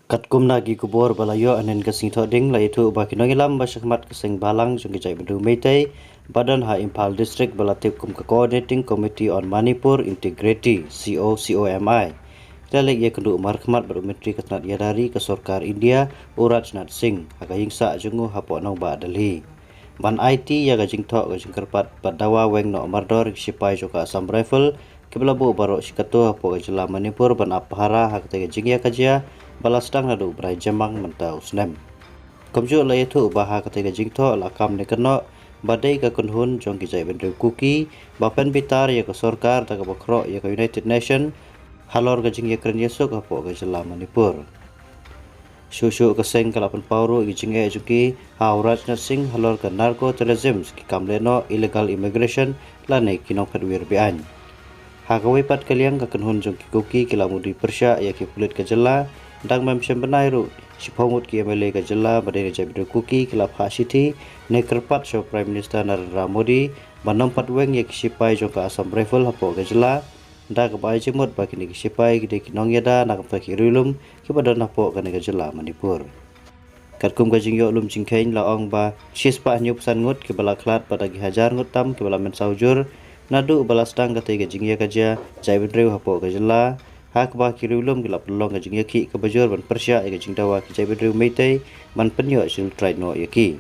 Katkum nagi kubor balayo anen kasing thoding la itu ba kinongilam ba sakmat kasing balang jong kijai bedu meitei badan ha Impal District balatip kum Coordinating Committee on Manipur Integrity COCOMI dalek ye kendu markhmat baru menteri katnat yadari ke Sarkar India Rajnath Singh aga hingsa jungu hapo nong ba Delhi ban IT ya gajing thok gajing kerpat padawa weng no mardor sipai joka Assam Rifle kebelabu baro sikato hapo gajela Manipur ban apahara hak te gajing ya kajia balasdang nadu berai jamang mentau snem. Komju la itu baha ketiga jingto la kam ne keno badai ka kunhun jong kijai bendeu kuki bapen bitar ya ke Sarkar ta ka bakro ya ke United Nation halor ka jing ya kren yesuk apo ka jela Manipur. Shushu ka seng kalapan pauru jing ya juki Rajnath Singh halor ka narco terrorism ki kamleno illegal immigration la ne kinong padwir bian. Hagawai pat kaliang ka kunhun jong ki kuki kilamudi persya ya ki pulit ka jela dang mem sembenairu sipomut ki MLA ka jela badai jabidu kuki kelap ha city ne kerpat show Prime Minister Narendra Modi banompat weng ye sipai joka Assam Rifle hapo ka jela da ka bai jemut ba kini sipai gide kinong yada nak pa ki rilum ki badan hapo ka ne ka jela Manipur katkum ka jingyo lum jingkhain la ong ba sispa nyu pesan ngut ki bala klat pada gi hajar ngut tam ki bala men saujur nadu balasdang ka te ka jingya ka ja jaibendreu hapo ka jela hak ba kirilum gila pelong ka jing yaki ka bajur ban persya ka jing dawa ki jai bedru meitei ban penyo sil trai no yaki